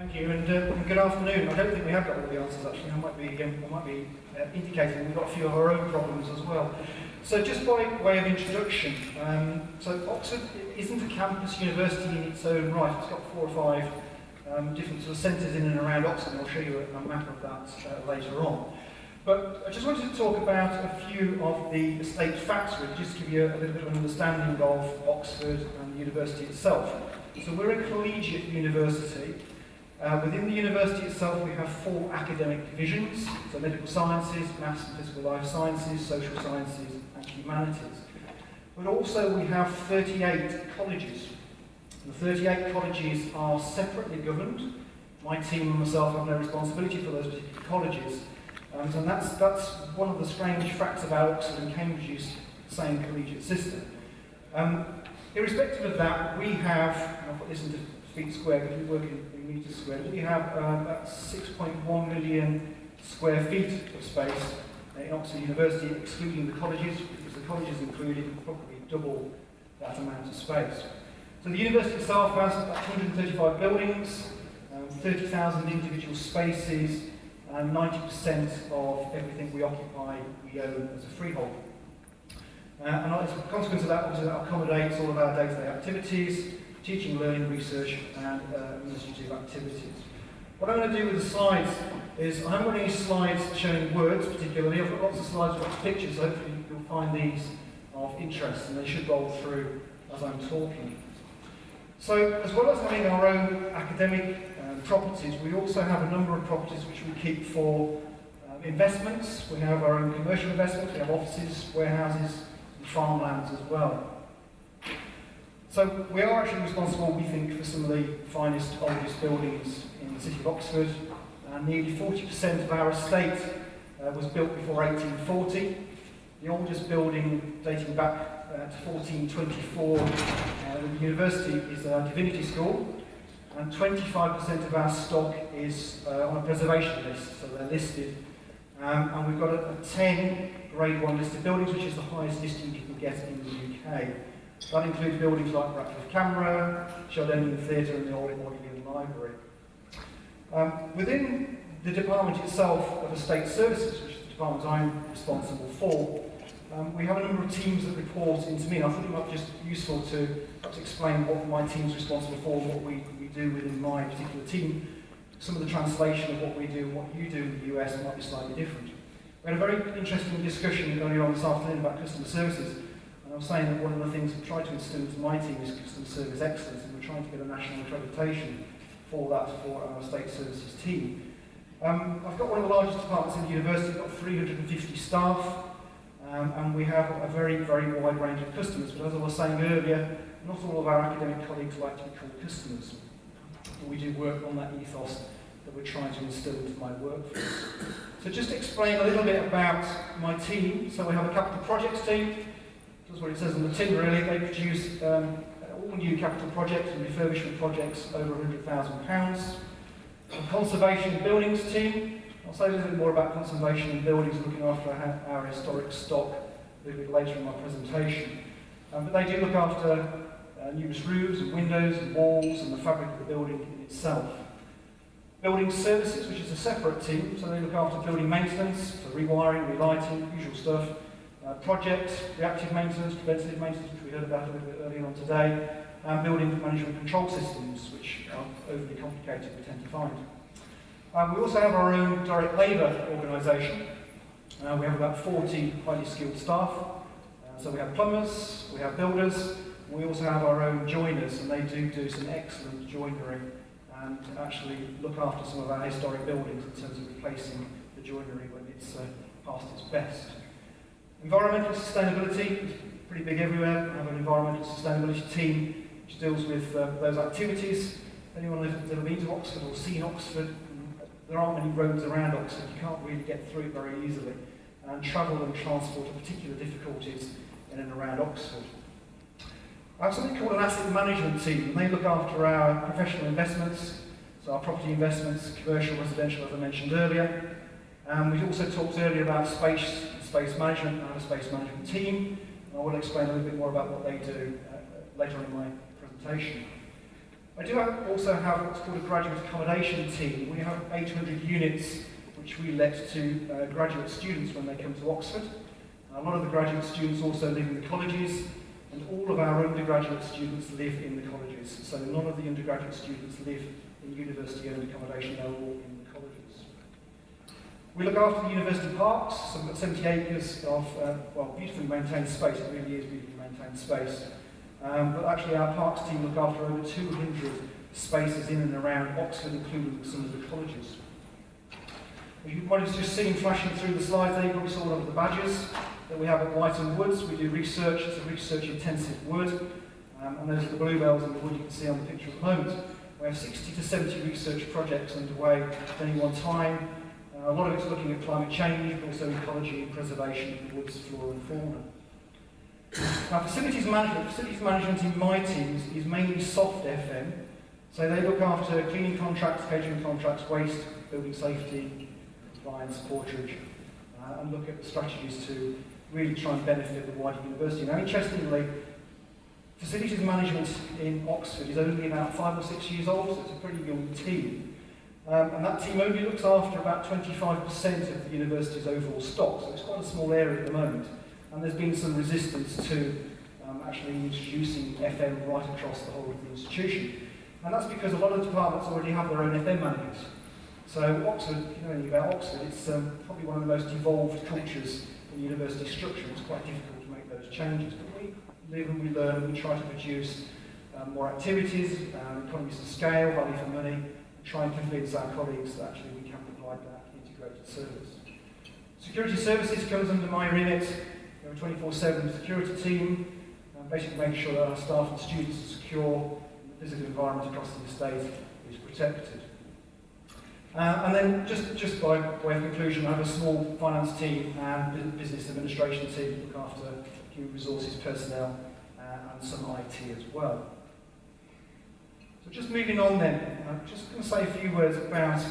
Thank you, and good afternoon. I don't think we have got all the answers actually. I might be indicating we've got a few of our own problems as well. So just by way of introduction, so Oxford isn't a campus university in its own right. It's got 4 or 5 different sort of centres in and around Oxford, and I'll show you a map of that later on. But I just wanted to talk about a few of the estate facts, really, just to give you a little bit of an understanding of Oxford and the university itself. So we're a collegiate university. Within the university itself, we have 4 academic divisions, so medical sciences, maths and physical life sciences, social sciences and humanities. But also we have 38 colleges. The 38 colleges are separately governed. My team and myself have no responsibility for those particular colleges. And that's one of the strange facts about Oxford and Cambridge's same collegiate system. Irrespective of that, we have, and I'll put this into feet squared because we work in metres squared, we have about 6.1 million square feet of space in Oxford University, excluding the colleges, because the colleges included probably double that amount of space. So the university itself has about 235 buildings, 30,000 individual spaces, and 90% of everything we occupy we own as a freehold. And as a consequence of that, obviously that accommodates all of our day-to-day activities, teaching, learning, research, and administrative activities. What I'm going to do with the slides is, I haven't got any slides showing words particularly. I've got lots of slides with lots of pictures, so hopefully you'll find these of interest, and they should roll through as I'm talking. So, as well as having our own academic properties, we also have a number of properties which we keep for investments. We have our own commercial investments, we have offices, warehouses, and farmlands as well. So we are actually responsible, we think, for some of the finest, oldest buildings in the city of Oxford. Nearly 40% of our estate was built before 1840. The oldest building dating back to 1424, the university is a divinity school, and 25% of our stock is on a preservation list, so they're listed. And we've got a 10 Grade 1 listed buildings, which is the highest listing you can get in the UK. That includes buildings like Ratcliffe Camera, Sheldon Theatre and the Old Bodleian Library. Within the department itself of estate services, which is the department I'm responsible for, we have a number of teams that report into me, and I thought it might be just useful to perhaps explain what my team's responsible for and what we do within my particular team. Some of the translation of what we do and what you do in the US might be slightly different. We had a very interesting discussion earlier on this afternoon about customer services. I was saying that one of the things we try to instill into my team is customer service excellence, and we're trying to get a national accreditation for that for our estate services team. I've got one of the largest departments in the university, we've got 350 staff, and we have a very, very wide range of customers. But as I was saying earlier, not all of our academic colleagues like to be called customers. But we do work on that ethos that we're trying to instill into my workforce. So just to explain a little bit about my team. So we have a capital projects team. That's what it says on the tin, really. They produce all new capital projects and refurbishment projects over £100,000. A conservation buildings team. I'll say a little bit more about conservation and buildings, looking after our historic stock a little bit later in my presentation. But they do look after numerous roofs and windows and walls and the fabric of the building in itself. Building services, which is a separate team, so they look after building maintenance, for rewiring, relighting, usual stuff. Projects, reactive maintenance, preventative maintenance, which we heard about a little bit earlier on today, and building management control systems, which are overly complicated, we tend to find. We also have our own direct labour organisation. We have about 40 highly skilled staff. So we have plumbers, we have builders, we also have our own joiners, and they do some excellent joinery and actually look after some of our historic buildings in terms of replacing the joinery when it's past its best. Environmental sustainability is pretty big everywhere. We have an environmental sustainability team which deals with those activities. Anyone who's ever been to Oxford or seen Oxford, there aren't many roads around Oxford. You can't really get through it very easily. And travel and transport are particular difficulties in and around Oxford. I have something called an asset management team, and they look after our professional investments, so our property investments, commercial, residential, as I mentioned earlier. We also talked earlier about space management, and I have a space management team. And I will explain a little bit more about what they do later in my presentation. I do also have what's called a graduate accommodation team. We have 800 units which we let to graduate students when they come to Oxford. A lot of the graduate students also live in the colleges, and all of our undergraduate students live in the colleges. So none of the undergraduate students live in university-owned accommodation, they're all in the colleges. We look after the university parks, so we've got 70 acres of beautifully maintained space. It really is beautifully maintained space. But actually our parks team look after over 200 spaces in and around Oxford, including some of the colleges. You might have just seen flashing through the slides there, you probably saw one of the badges that we have at Whiteton Woods. We do research, it's a research-intensive wood, and those are the bluebells in the wood you can see on the picture at the moment. We have 60 to 70 research projects underway at any one time. A lot of it's looking at climate change, but also ecology and preservation of the wood's flora and fauna. Now, facilities management in my team is mainly soft FM, so they look after cleaning contracts, catering contracts, waste, building safety, compliance, porterage, and look at the strategies to really try and benefit the wider university. Now, interestingly, facilities management in Oxford is only about 5 or 6 years old, so it's a pretty young team. And that team only looks after about 25% of the university's overall stock, so it's quite a small area at the moment. And there's been some resistance to actually introducing FM right across the whole of the institution. And that's because a lot of departments already have their own FM managers. So Oxford, if you know anything about Oxford, it's probably one of the most evolved cultures in university structure. It's quite difficult to make those changes. But we live and we learn, and we try to produce more activities, economies of scale, value for money, and try and convince our colleagues that actually we can provide that integrated service. Security services comes under my remit. We're a 24/7 security team, basically making sure that our staff and students are secure, and the physical environment across the estate is protected. And then, just by way of conclusion, I have a small finance team and business administration team that look after human resources personnel and some IT as well. So just moving on then, I'm just going to say a few words about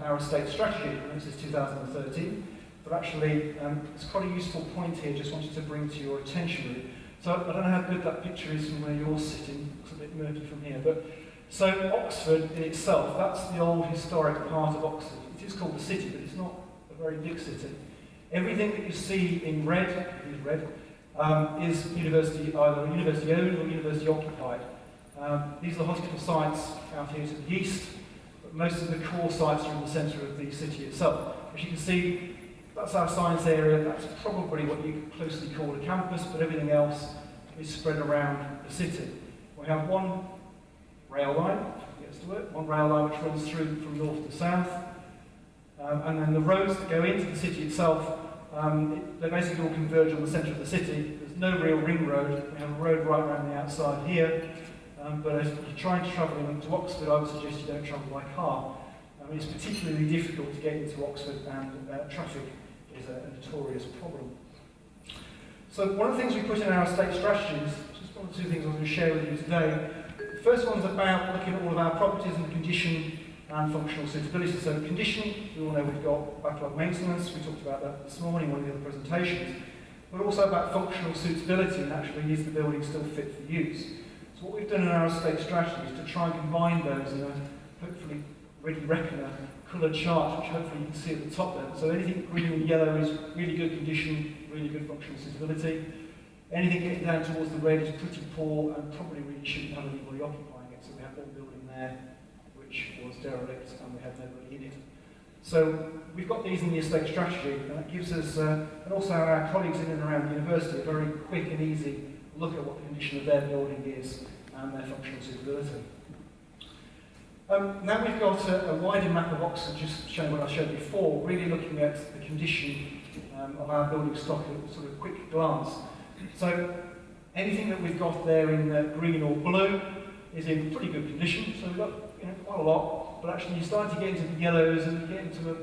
our estate strategy. This is 2013. But actually, it's quite a useful point here, just wanted to bring to your attention really. So I don't know how good that picture is from where you're sitting, it's a bit murky from here, but so Oxford in itself, that's the old historic part of Oxford. It is called the city, but it's not a very big city. Everything that you see in red, is university, either university owned or university occupied. These are the hospital sites out here to the east, but most of the core sites are in the centre of the city itself. As you can see, that's our science area, that's probably what you could closely call a campus, but everything else is spread around the city. We have one rail line, one rail line which runs through from north to south, and then the roads that go into the city itself, they basically all converge on the centre of the city. There's no real ring road, we have a road right around the outside here, but if you're trying to travel into Oxford, I would suggest you don't travel by car. It's particularly difficult to get into Oxford, and traffic is a notorious problem. So one of the things we put in our estate strategies, just one or two things I'm going to share with you today. The first one's about looking at all of our properties and condition and functional suitability. So condition, we all know we've got backlog maintenance, we talked about that this morning in one of the other presentations, but also about functional suitability, and actually is the building still fit for use. So what we've done in our estate strategy is to try and combine those in a hopefully already reckon a coloured chart, which hopefully you can see at the top there. So anything green and yellow is really good condition, really good functional suitability. Anything getting down towards the red is pretty poor and probably really shouldn't have anybody occupying it. So we have one building there which was derelict and we had nobody in it. So we've got these in the estate strategy, and that gives us, and also our colleagues in and around the university, a very quick and easy look at what the condition of their building is and their functional suitability. Now we've got a wider map of Oxford, just showing what I showed before, really looking at the condition of our building stock at a sort of quick glance. So anything that we've got there in green or blue is in pretty good condition, so we've got quite a lot, but actually you start to get into the yellows and you get into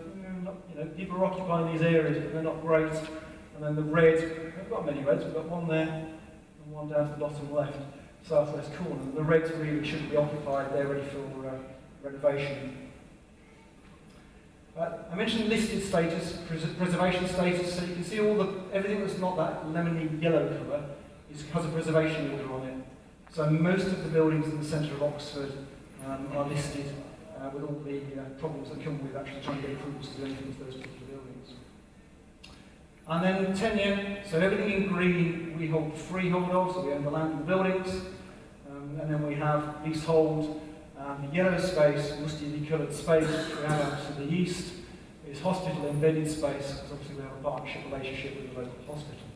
people are occupying these areas but they're not great, and then the red, we've got many reds, we've got one there and one down to the bottom left, southwest corner. The reds really shouldn't be occupied, they're ready for renovation. I mentioned listed status, preservation status, so you can see everything that's not that lemony yellow colour has a preservation order on it. So most of the buildings in the centre of Oxford are listed with all the problems that come with actually trying to get approvals to do anything with those particular buildings. And then tenure, so everything in green we hold freehold of, so we own the land and the buildings. And then we have leasehold, the yellow space, mustily coloured space, which we have out to the east, is hospital embedded space, because obviously we have a partnership relationship with the local hospital.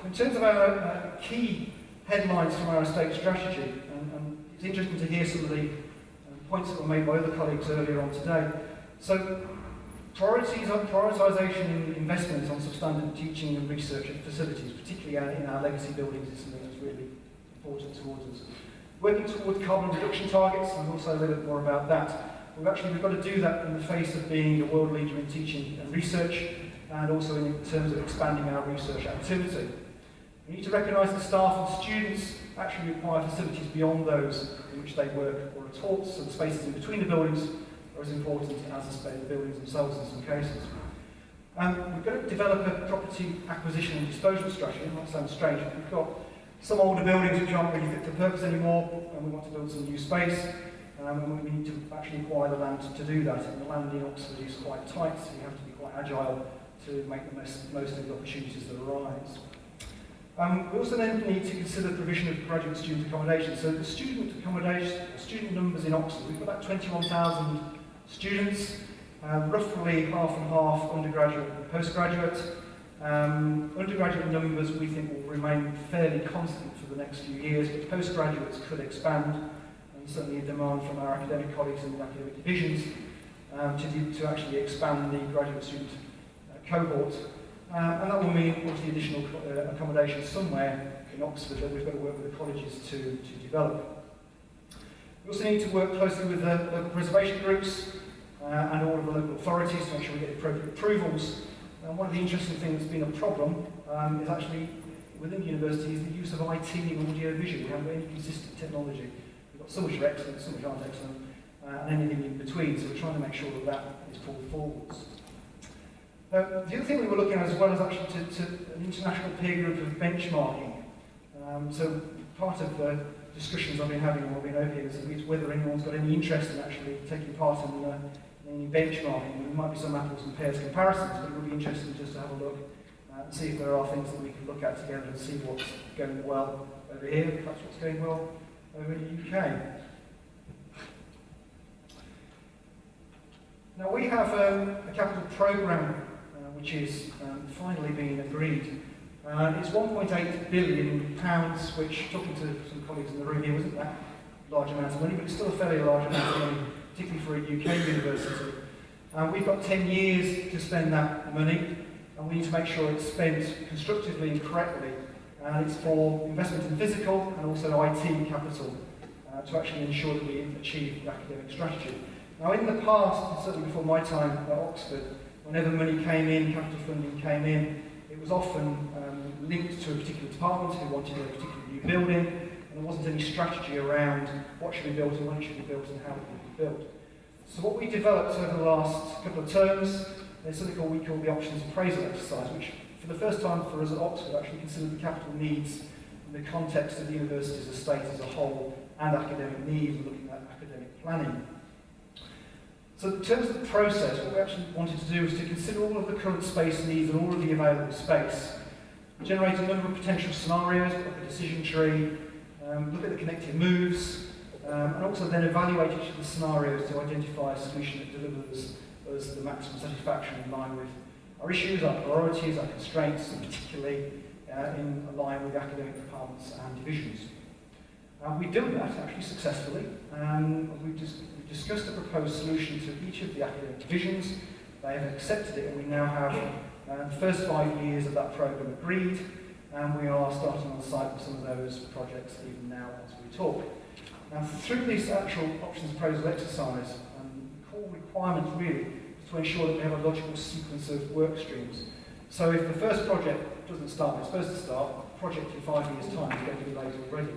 In terms of our key headlines from our estate strategy, and it's interesting to hear some of the points that were made by other colleagues earlier on today. So, prioritisation in investments on substandard teaching and research facilities, particularly in our legacy buildings, is something that's really important towards us. Working towards carbon reduction targets, and also a little bit more about that. We've got to do that in the face of being a world leader in teaching and research, and also in terms of expanding our research activity. We need to recognise that staff and students actually require facilities beyond those in which they work or are taught, so the spaces in between the buildings are as important as the buildings themselves in some cases. We've got to develop a property acquisition and disposal strategy. It might sound strange, but we've got some older buildings which aren't really fit for purpose anymore, and we want to build some new space, and we need to actually acquire the land to do that. And the land in Oxford is quite tight, so you have to be quite agile to make the most of the opportunities that arise. We also then need to consider the provision of graduate student accommodation. So the student numbers in Oxford, we've got about 21,000 students, roughly half and half undergraduate and postgraduate. Undergraduate numbers we think will remain fairly constant for the next few years, but postgraduates could expand, and certainly a demand from our academic colleagues in the academic divisions to actually expand the graduate student cohort. And that will mean, obviously, additional accommodation somewhere in Oxford that we've got to work with the colleges to develop. We also need to work closely with the local preservation groups and all of the local authorities to make sure we get appropriate approvals. And one of the interesting things that's been a problem is actually, within the university, is the use of IT and audio visual. We haven't got any consistent technology. We've got some which are excellent, some which aren't excellent, and anything in between, so we're trying to make sure that that is pulled forwards. The other thing we were looking at as well is actually to an international peer group of benchmarking. So part of the discussions I've been having while I've been over here is whether anyone's got any interest in actually taking part in any benchmarking. There might be some apples and pears comparisons, but it would be interesting just to have a look and see if there are things that we can look at together and see what's going well over here, perhaps what's going well over in the UK. Now we have a capital programme which is finally being agreed. It's £1.8 billion, which, talking to some colleagues in the room here, wasn't that large amount of money, but it's still a fairly large amount of money, particularly for a UK university. We've got 10 years to spend that money, and we need to make sure it's spent constructively and correctly. And it's for investment in physical and also IT capital to actually ensure that we achieve the academic strategy. Now, in the past, certainly before my time at Oxford, whenever money came in, capital funding came in, it was often linked to a particular department who wanted a particular new building, and there wasn't any strategy around what should be built and when it should be built and how it would be built. So what we developed over the last couple of terms is something we call the options appraisal exercise, which for the first time for us at Oxford actually considered the capital needs in the context of the university's estate as a whole and academic needs, and looking at academic planning. So in terms of the process, what we actually wanted to do was to consider all of the current space needs and all of the available space, generate a number of potential scenarios, look at the decision tree, look at the connected moves, and also then evaluate each of the scenarios to identify a solution that delivers us the maximum satisfaction in line with our issues, our priorities, our constraints, and particularly in line with academic departments and divisions. We've done that actually successfully. We've discussed a proposed solution to each of the academic divisions. They have accepted it, and we now have the first 5 years of that programme agreed, and we are starting on site with some of those projects even now as we talk. Now, through this actual options appraisal exercise, the core requirement really is to ensure that we have a logical sequence of work streams. So if the first project doesn't start when it's supposed to start, the project in 5 years' time is going to be late already.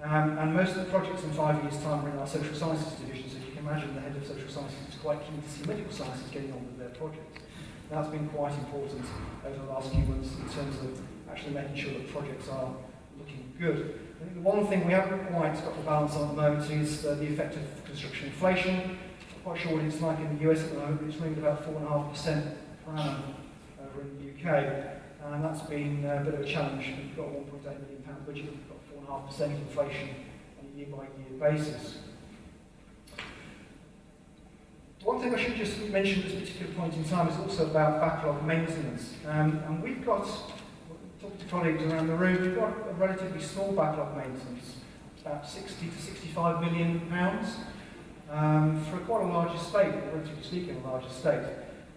And most of the projects in 5 years' time are in our social sciences division, so you can imagine the head of social sciences is quite keen to see medical sciences getting on with their projects. That's been quite important over the last few months in terms of actually making sure that projects are looking good. I think the one thing we haven't quite got the balance on at the moment is the effect of construction inflation. I'm quite sure what it's like in the US at the moment, it's running about 4.5% per annum over in the UK. And that's been a bit of a challenge. We've got a £1.8 million budget, we've got 4.5% inflation on a year-by-year basis. One thing I should just mention at this particular point in time is also about backlog maintenance. And we've got, talking to colleagues around the room, we've got a relatively small backlog maintenance, about 60 to 65 million pounds, for quite a large estate, relatively speaking, a large estate.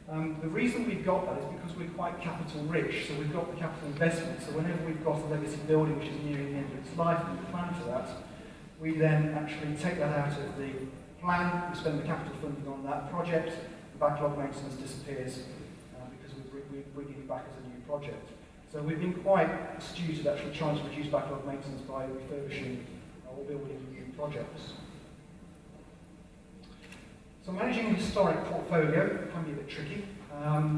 The reason we've got that is because we're quite capital rich, so we've got the capital investment. So whenever we've got a legacy building which is nearing the end of its life and we plan for that, we then actually take that out of the plan, we spend the capital funding on that project, the backlog maintenance disappears because we're bringing it back as a new project. So we've been quite astute at actually trying to reduce backlog maintenance by refurbishing or building new projects. So managing a historic portfolio can be a bit tricky.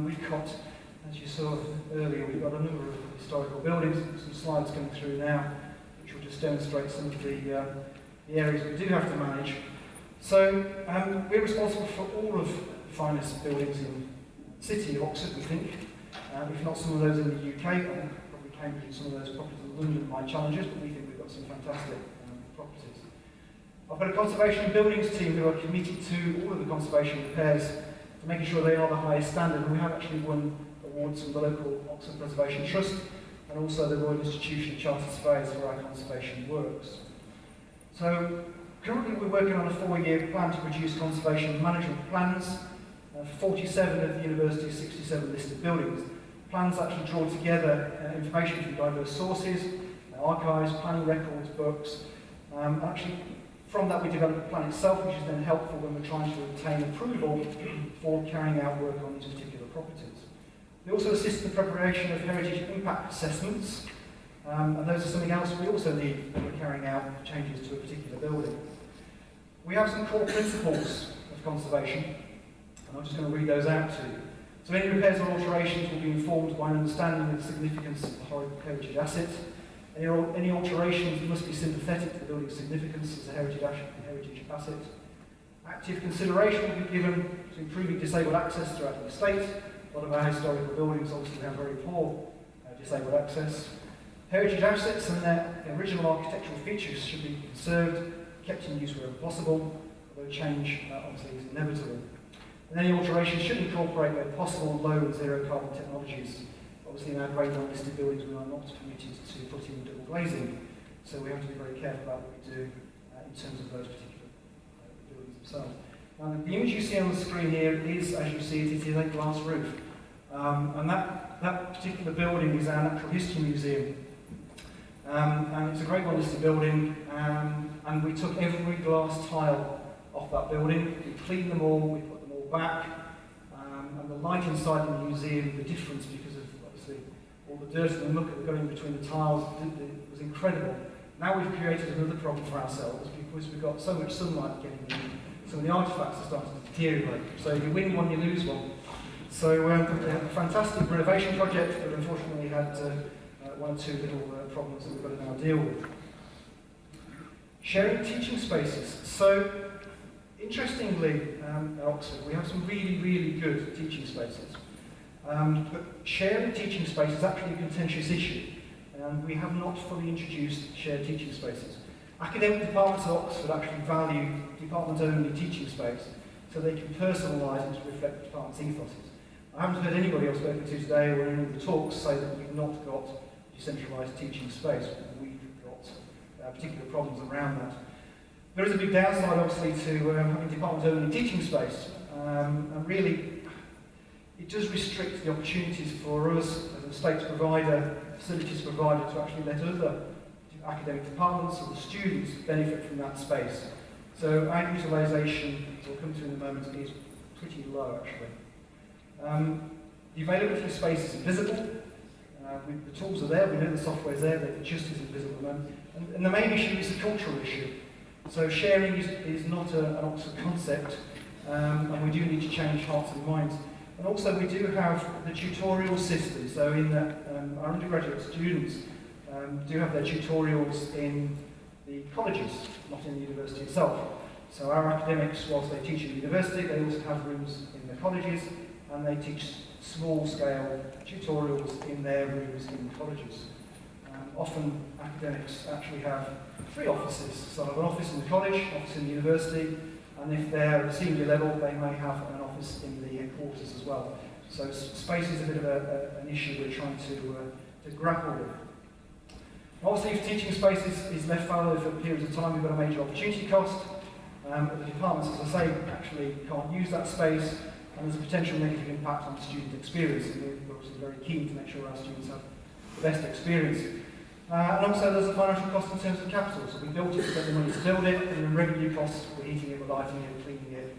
We've got, as you saw earlier, we've got a number of historical buildings, some slides coming through now, which will just demonstrate some of the areas we do have to manage. So we're responsible for all of the finest buildings in the city of Oxford, we think. If not some of those in the UK, I think probably Cambridge and some of those properties in London might challenge us, but we think we've got some fantastic properties. I've got a conservation and buildings team who are committed to all of the conservation repairs to making sure they are the highest standard, and we have actually won awards from the local Oxford Preservation Trust and also the Royal Institution of Chartered Surveyors for our conservation works. So currently we're working on a 4-year plan to produce conservation management plans for 47 of the university's 67 listed buildings. Plans actually draw together information from diverse sources, archives, planning records, books. Actually, from that we develop the plan itself, which is then helpful when we're trying to obtain approval for carrying out work on these particular properties. We also assist in the preparation of heritage impact assessments, and those are something else we also need when we're carrying out changes to a particular building. We have some core principles of conservation, and I'm just going to read those out to you. So any repairs or alterations will be informed by an understanding of the significance of the heritage asset. Any alterations must be sympathetic to the building's significance as a heritage asset. Active consideration will be given to improving disabled access throughout the estate. A lot of our historical buildings obviously have very poor disabled access. Heritage assets and their original architectural features should be conserved, kept in use wherever possible, although change obviously is inevitable. And any alterations should incorporate where possible low and zero carbon technologies. Obviously in our grade 1 listed buildings we are not permitted to put in double glazing, so we have to be very careful about what we do in terms of those particular buildings themselves. Now the image you see on the screen here is, as you see it is a glass roof. And that particular building is our Natural History Museum. And it's a grade 1 listed building, and we took every glass tile off that building, we cleaned them all, we put them all back, and the light inside the museum, the difference because of obviously all the dirt and the muck that got in between the tiles, it was incredible. Now we've created another problem for ourselves because we've got so much sunlight getting in, some of the artefacts are starting to deteriorate. So you win one, you lose one. So a fantastic renovation project, but unfortunately had one or two little problems that we've got to now deal with. Sharing teaching spaces. So, interestingly, at Oxford, we have some really, really good teaching spaces. But sharing teaching spaces is actually a contentious issue. We have not fully introduced shared teaching spaces. Academic departments at Oxford actually value department-only teaching space, so they can personalise it to reflect the department's ethoses. I haven't heard anybody I've spoken to today or in any of the talks say that we've not got decentralised teaching space. We've got particular problems around that. There is a big downside, obviously, to having department-only teaching space, and really it does restrict the opportunities for us as a state provider, facilities provider, to actually let other academic departments or the students benefit from that space. So our utilisation, as we'll come to in a moment, is pretty low, actually. The availability of space is invisible. The tools are there, we know the software's there, but it just isn't visible at the moment. And the main issue is the cultural issue. So sharing is not an Oxford concept, and we do need to change hearts and minds. And also we do have the tutorial system, so in that our undergraduate students do have their tutorials in the colleges, not in the university itself. So our academics, whilst they teach at the university, they also have rooms in the colleges, and they teach small-scale tutorials in their rooms in colleges. Often academics actually have 3 offices. So they have an office in the college, an office in the university, and if they're at senior level, they may have an office in the headquarters as well. So space is a bit of an issue we're trying to grapple with. Obviously, if teaching space is left fallow for periods of time, we've got a major opportunity cost. The departments, as I say, actually can't use that space, and there's a potential negative impact on the student experience. And we're obviously very keen to make sure our students have the best experience. And also there's a financial cost in terms of capital. So we built it, we spent the money to build it, and then revenue costs, we're heating it, we're lighting it, cleaning it,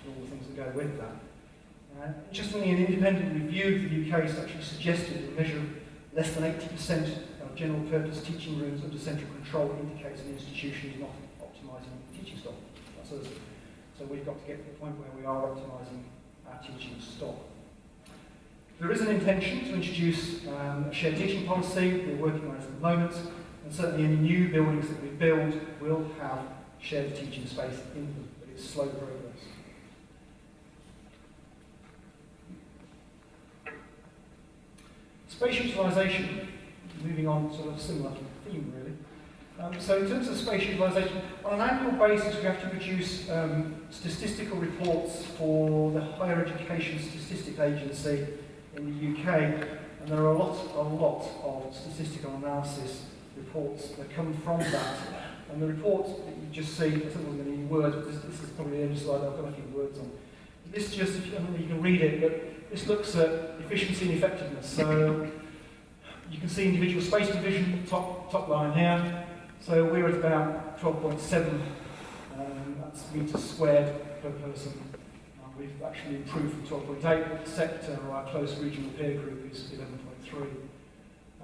and all the things that go with that. Interestingly, an independent review of the UK has actually suggested that a measure of less than 80% of general purpose teaching rooms under central control indicates an institution is not optimising teaching stock. That's us. So we've got to get to the point where we are optimising our teaching stock. There is an intention to introduce a shared teaching policy. We're working on it at the moment, and certainly any new buildings that we build will have shared teaching space in them, but it's slow progress. Space utilisation, moving on sort of a similar theme really. So in terms of space utilisation, on an annual basis we have to produce statistical reports for the Higher Education Statistics Agency in the UK, and there are a lot of statistical analysis reports that come from that. And the report that you just see, I don't know if there's any words, but this is probably the only slide I've got a few words on. This just, I don't know if you can read it, but this looks at efficiency and effectiveness. So you can see individual space division, top line here. So we're at about 12.7, that's metres squared per person. We've actually improved from 12.8. The sector, or our close regional peer group, is 11.3.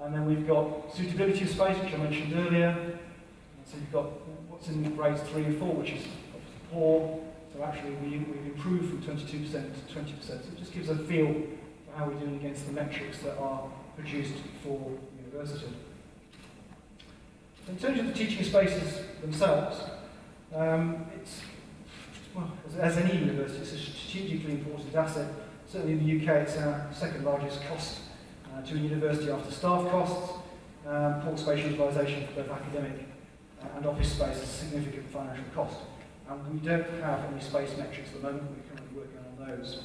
And then we've got suitability of space, which I mentioned earlier. So you've got what's in grades 3 and 4, which is obviously poor. So actually we've improved from 22% to 20%. So it just gives a feel for how we're doing against the metrics that are produced for university. In terms of the teaching spaces themselves, it's, well, as any university, it's a strategically important asset. Certainly in the UK, it's our second largest cost to a university after staff costs. Poor space utilisation for both academic and office space is a significant financial cost. And we don't have any space metrics at the moment. We're currently working on those.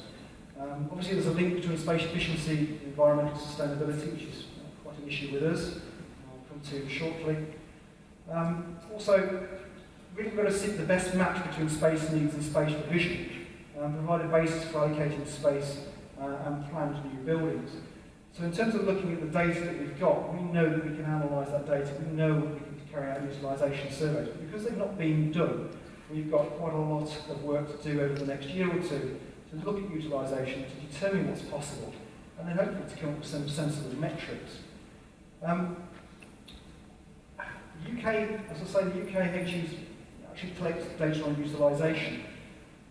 Obviously, there's a link between space efficiency and environmental sustainability, which is quite an issue with us. I'll come to shortly. Also, really got to seek the best match between space needs and space provision, provide a basis for allocating space and planned new buildings. So in terms of looking at the data that we've got, we know that we can analyse that data, we know we can carry out utilisation surveys, but because they've not been done, we've got quite a lot of work to do over the next year or two to look at utilisation, to determine what's possible, and then hopefully to come up with some sensible metrics. UK, as I say, the UK actually collects data on utilisation.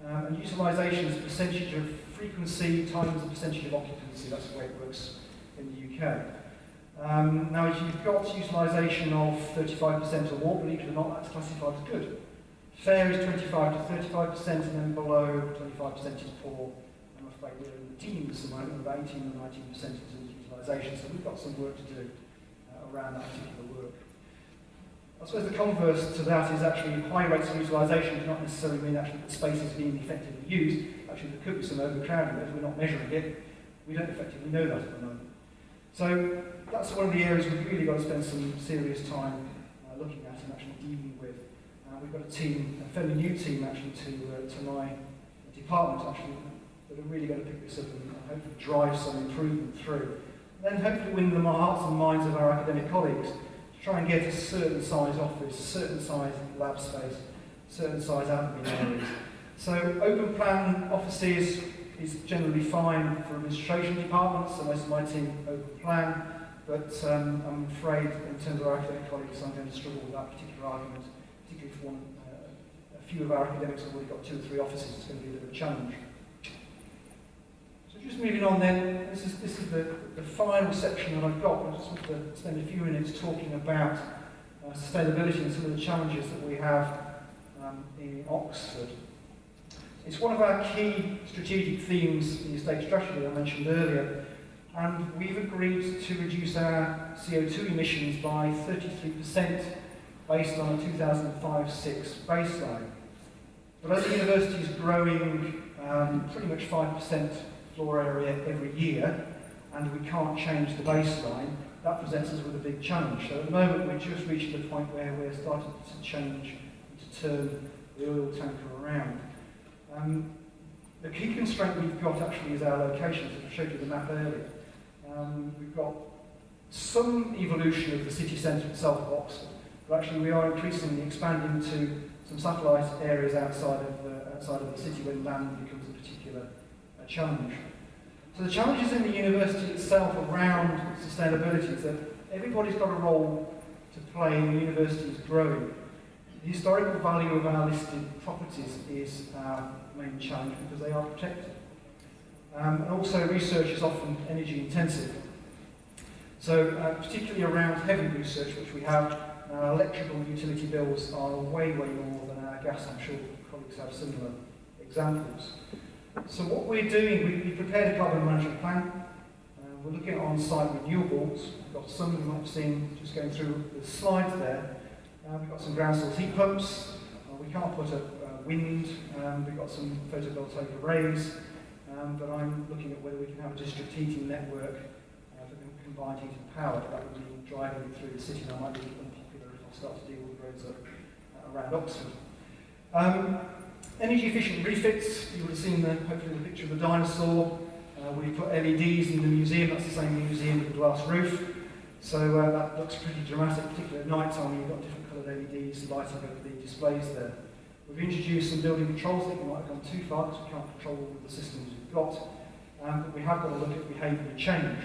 And utilisation is a percentage of frequency times the percentage of occupancy. That's the way it works in the UK. Now, if you've got utilisation of 35% or more, believe it or not, that's classified as good. Fair is 25 to 35%, and then below 25% is poor. I'm afraid we're in the teens at the moment, about 18 or 19% in terms of utilisation, so we've got some work to do around that particular work. I suppose the converse to that is actually high rates of utilisation do not necessarily mean actually that space is being effectively used. Actually, there could be some overcrowding, but if we're not measuring it, we don't effectively know that at the moment. So that's one of the areas we've really got to spend some serious time looking at and actually dealing with. We've got a team, a fairly new team actually to my department actually, that are really going to pick this up and hopefully drive some improvement through. And then hopefully win the hearts and minds of our academic colleagues to try and get a certain size office, certain size lab space, certain size admin areas. So open plan offices is generally fine for administration departments, so most of my team open plan, but I'm afraid in terms of our academic colleagues I'm going to struggle with that particular argument, particularly if a few of our academics have already got 2 or 3 offices, it's going to be a bit of a challenge. So Just moving on then, this is the final section that I've got. I just want to spend a few minutes talking about sustainability and some of the challenges that we have in Oxford. It's one of our key strategic themes in the estate strategy that I mentioned earlier, and we've agreed to reduce our CO2 emissions by 33% based on a 2005-6 baseline. But as the university is growing pretty much 5% floor area every year, and we can't change the baseline, that presents us with a big challenge. So at the moment we're just reaching the point where we're starting to change, to turn the oil tanker around. The key constraint we've got actually is our location, so I showed you the map earlier. We've got some evolution of the city centre itself of Oxford, but actually we are increasingly expanding to some satellite areas outside of the city when land becomes a particular challenge. So the challenges in the university itself around sustainability is that everybody's got a role to play and the university is growing. The historical value of our listed properties is our main challenge because they are protected. And also research is often energy intensive. So particularly around heavy research, which we have, our electrical and utility bills are way, way more than our gas. I'm sure colleagues have similar examples. So what we're doing, we prepared a carbon management plan. We're looking at on-site renewables. We've got some you might have seen just going through the slides there. We've got some ground source heat pumps. We can't put up wind. We've got some photovoltaic arrays. But I'm looking at whether we can have a district heating network for combined heat and power. That would mean driving it through the city. That might be unpopular if I start to deal with roads around Oxford. Energy efficient refits. You would have seen hopefully the picture of the dinosaur. We put LEDs in the museum. That's the same museum with a glass roof. So that looks pretty dramatic, particularly at night time when you've got different coloured LEDs lighting up the displays there. We've introduced some building controls. I think we might have gone too far because we can't control all of the systems we've got. But we have got to look at behaviour change.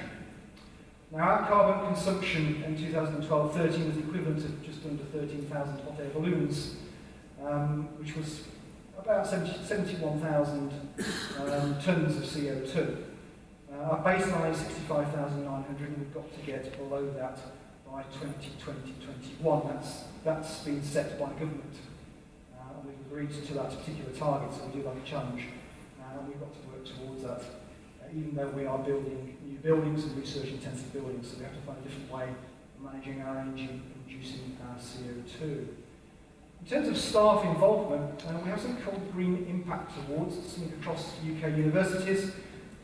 Now our carbon consumption in 2012-13 was equivalent to just under 13,000 hot air balloons, which was about 71,000 tonnes of CO2. Our baseline is 65,900 and we've got to get below that by 2020-21. That's been set by government. And we've agreed to that particular target, so we do have a challenge. And we've got to work towards that, even though we are building new buildings and research-intensive buildings, so we have to find a different way of managing our energy and reducing our CO2. In terms of staff involvement, we have something called Green Impact Awards, something across UK universities.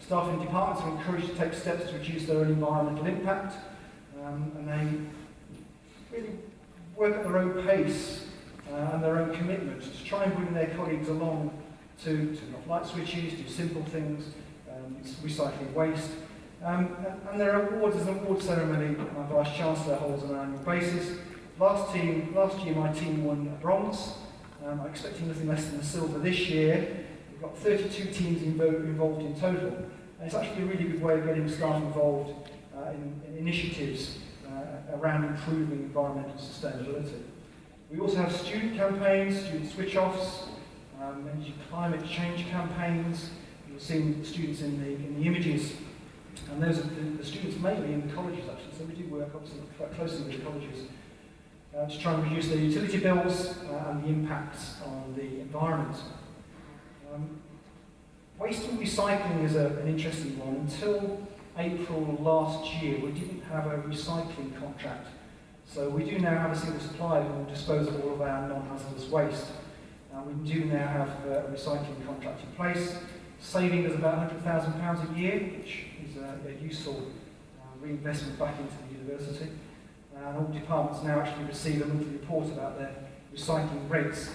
Staff in departments are encouraged to take steps to reduce their own environmental impact, and they really work at their own pace and their own commitment to try and bring their colleagues along to turn off light switches, do simple things, recycling waste. And there are awards, there's an award ceremony my Vice-Chancellor holds on an annual basis. Last year my team won a bronze. I'm expecting nothing less than a silver this year. We've got 32 teams involved in total. And it's actually a really good way of getting staff involved in initiatives around improving environmental sustainability. We also have student campaigns, student switch-offs, energy climate change campaigns. You'll see students in the images. And those are the students mainly in the colleges actually, so we do work obviously quite closely with the colleges to try and reduce their utility bills and the impacts on the environment. Waste and recycling is an interesting one. Until April last year, we didn't have a recycling contract. So we do now have a single supplier who will dispose of all of our non-hazardous waste. We do now have a recycling contract in place, saving us about £100,000 a year, which is a useful reinvestment back into the university. And all departments now actually receive a monthly report about their recycling rates,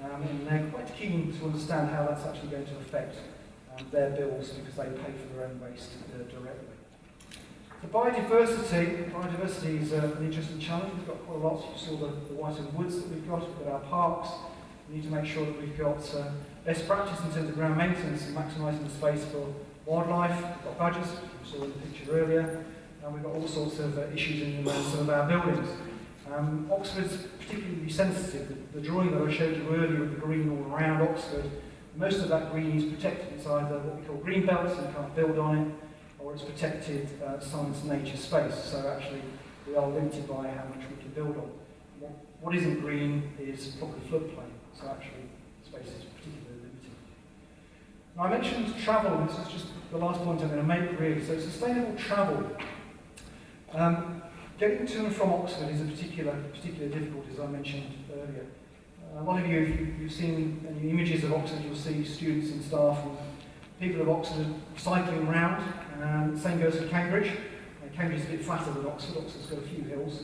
and they're quite keen to understand how that's actually going to affect their bills because they pay for their own waste directly. The biodiversity is an interesting challenge. We've got quite a lot. You saw the whitened woods that we've got our parks. We need to make sure that we've got best practice in terms of ground maintenance and maximising the space for wildlife. We've got badgers, you saw in the picture earlier. And we've got all sorts of issues in around some of our buildings. Oxford's particularly sensitive. The drawing that I showed you earlier of the green all around Oxford Most of that green is protected. It's either what we call green belts, and you can't build on it, or it's protected science nature space. So actually, we are limited by how much we can build on. What isn't green is probably floodplain. So actually, space is particularly limited. Now, I mentioned travel, and this is just the last point I'm going to make, really. So sustainable travel. Getting to and from Oxford is a particular difficulty, as I mentioned earlier. A lot of you, if you've seen any images of Oxford, you'll see students and staff and people of Oxford cycling around. The same goes for Cambridge. Cambridge is a bit flatter than Oxford. Oxford's got a few hills.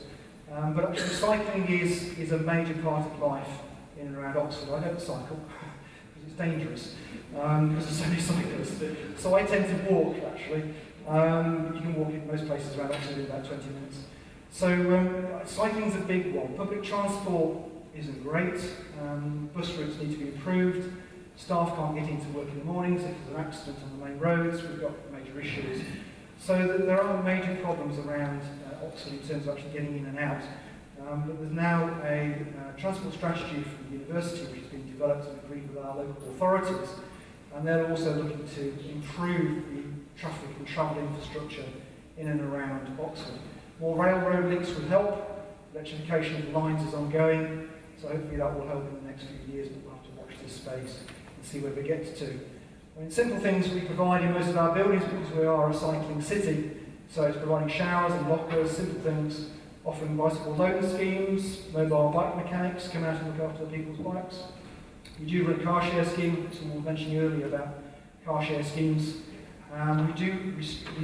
But actually cycling is a major part of life in and around Oxford. I don't cycle because it's dangerous, because there's so many cyclists. So I tend to walk, actually. You can walk in most places around Oxford in about 20 minutes. So cycling's a big one. Public transport isn't great. Bus routes need to be improved. Staff can't get into work in the mornings. If there's an accident on the main roads, we've got major issues. So there are major problems around Oxford in terms of actually getting in and out. But there's now a transport strategy for the university which has been developed and agreed with our local authorities. And they're also looking to improve the traffic and travel infrastructure in and around Oxford. More railroad links would help. Electrification of the lines is ongoing, so hopefully that will help in the next few years, but we'll have to watch this space and see where we get to. I mean, simple things we provide in most of our buildings because we are a cycling city, so it's providing showers and lockers, simple things, offering bicycle loan schemes, mobile bike mechanics come out and look after people's bikes. We do run a car share scheme, which someone was mentioning earlier about car share schemes. We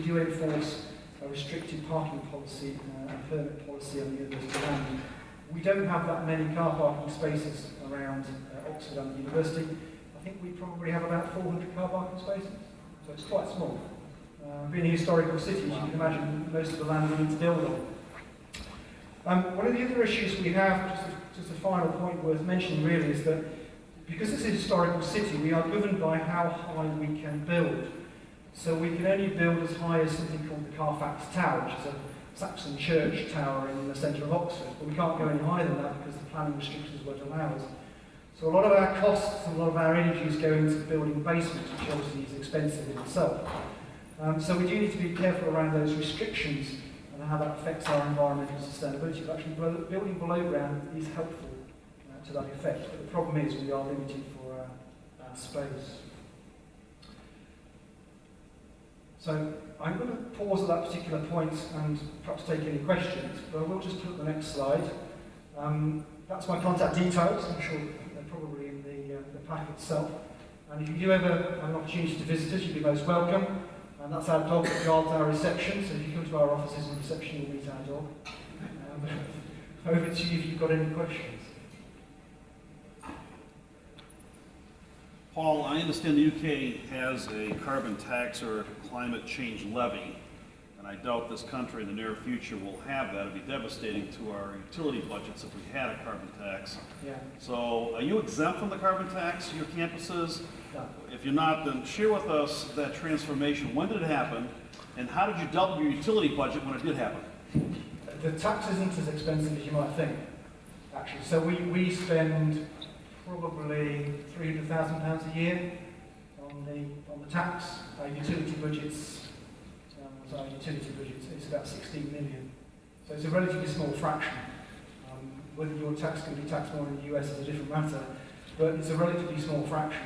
do enforce a restricted parking policy and permit policy on the university land. We don't have that many car parking spaces around Oxford and the university. I think we probably have about 400 car parking spaces, so it's quite small. Being a historical city, as you can imagine, most of the land we need to build on. One of the other issues we have, just a final point worth mentioning really, is that because it's a historical city, we are governed by how high we can build. So we can only build as high as something called the Carfax Tower, which is a Saxon church tower in the centre of Oxford, but we can't go any higher than that because the planning restrictions won't allow us. So a lot of our costs and a lot of our energies go into building basements, which obviously is expensive in itself. So we do need to be careful around those restrictions and how that affects our environmental sustainability. But actually, building below ground is helpful to that effect. But the problem is we are limited for our space. So I'm going to pause at that particular point and perhaps take any questions, but I will just put up the next slide. That's my contact details. I'm sure they're probably in the pack itself. And if you do ever have an opportunity to visit us, you'd be most welcome. And that's our dog that guards our reception, so if you come to our offices and reception, you'll meet our dog. Over to you if you've got any questions. Paul, I understand the UK has a carbon tax or a climate change levy, and I doubt this country in the near future will have that. It would be devastating to our utility budgets if we had a carbon tax. Yeah. So are you exempt from the carbon tax, your campuses? No. If you're not, then share with us that transformation. When did it happen, and how did you double your utility budget when it did happen? The tax isn't as expensive as you might think, actually. So we spend probably £300,000 a year on the tax. Our utility budgets, it's about 16 million. So it's a relatively small fraction. Whether your tax can be taxed more in the US is a different matter, but it's a relatively small fraction.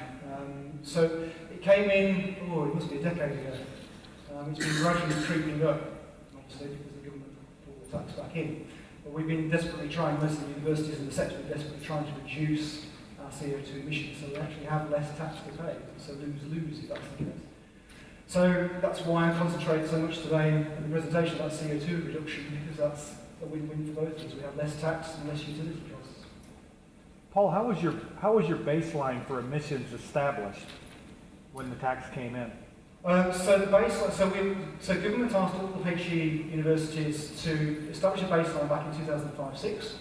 So it came in, it must be a decade ago. It's been gradually creeping up, obviously because the government put the tax back in. But we've been desperately trying, most of the universities in the sector are desperately trying to reduce our CO2 emissions, so we actually have less tax to pay. So lose-lose if that's the case. So that's why I concentrate so much today in the presentation about CO2 reduction, because that's a win-win for both of us. We have less tax and less utility costs. Paul, how was your baseline for emissions established when the tax came in? So the baseline, so government asked all the HE universities to establish a baseline back in 2005-06.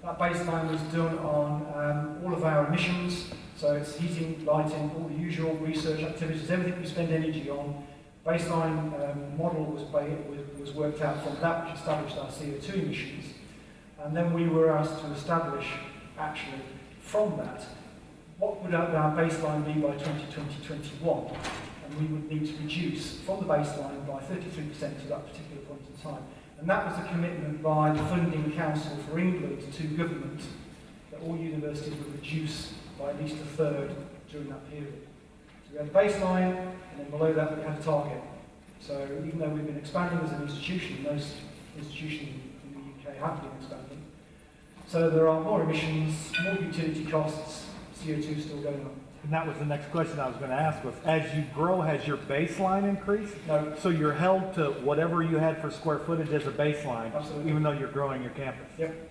That baseline was done on all of our emissions, so it's heating, lighting, all the usual research activities, everything we spend energy on. Baseline model was worked out from that, which established our CO2 emissions. And then we were asked to establish, actually, from that, what would our baseline be by 2020-21? And we would need to reduce from the baseline by 33% to that particular point in time. And that was a commitment by the Funding Council for England to government that all universities would reduce by at least a third during that period. So we had the baseline, and then below that we had a target. So even though we've been expanding as an institution, most institutions in the UK have been expanding. So there are more emissions, more utility costs, CO2 is still going up. And that was the next question I was going to ask was, as you grow, has your baseline increased? No. So you're held to whatever you had for square footage as a baseline, Absolutely. even though you're growing your campus? Yep.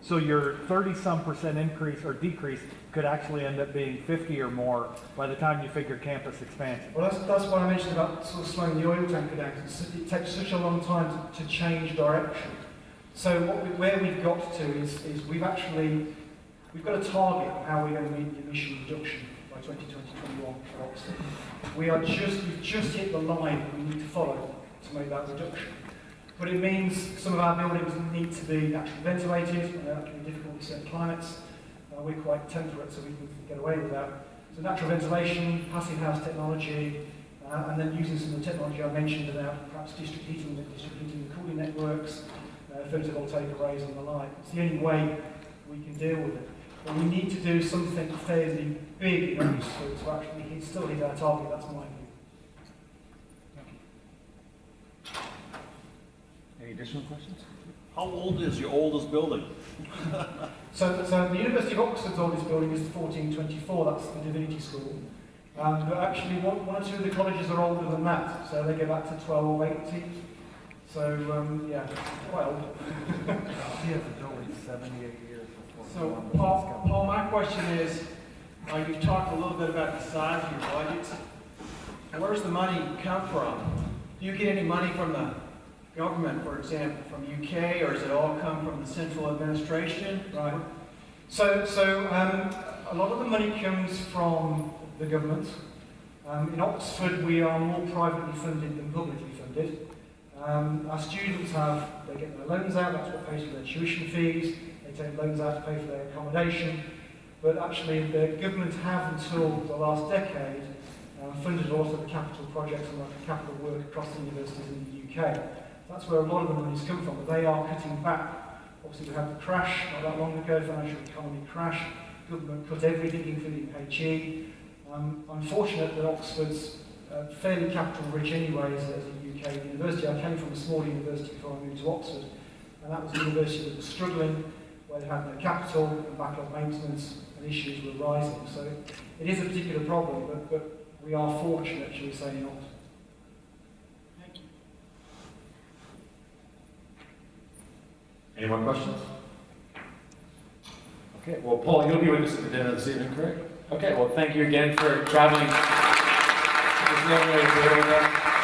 So your 30-some% increase or decrease could actually end up being 50 or more by the time you figure campus expansion. Well, that's what I mentioned about sort of slowing the oil tanker down. It takes such a long time to change direction. So where we've got to is we've got a target of how we're going to meet the emission reduction by 2020-21 for Oxford. We've just hit the line that we need to follow to make that reduction. But it means some of our buildings need to be naturally ventilated, and that can be difficult in certain climates. We're quite temperate, so we can get away with that. So natural ventilation, passive house technology, and then using some of the technology I mentioned about perhaps district heating and cooling networks, photovoltaic arrays and the like. It's the only way we can deal with it. But we need to do something fairly big in Oxford to actually still hit our target. That's my view. Any additional questions? How old is your oldest building? So the University of Oxford's oldest building is 1424, that's the Divinity School. But actually one or two of the colleges are older than that, so they go back to 1280. So yeah, quite old. Yes, it's only 78 years before. So, Paul, my question is, you've talked a little bit about the size of your budgets. Where's the money come from? Do you get any money from the government, for example, from UK, or does it all come from the central administration? Right. So a lot of the money comes from the government. In Oxford, we are more privately funded than publicly funded. Our students they get their loans out, that's what pays for their tuition fees. They take loans out to pay for their accommodation. But actually, the government have, until the last decade, funded a lot of the capital projects and capital work across the universities in the UK. That's where a lot of the money's come from, but they are cutting back. Obviously, we had the crash not that long ago, financial economy crash. Government cut everything, including HE. I'm fortunate that Oxford's fairly capital rich anyway as a UK university. I came from a small university before I moved to Oxford, and that was a university that was struggling, where they had no capital, and backlog maintenance and issues were rising. So it is a particular problem, but we are fortunate, shall we say, in Oxford. Any more questions? Okay, well, Paul, you'll be with us at the dinner this evening, correct? Okay, well, thank you again for traveling this long way to be here with us.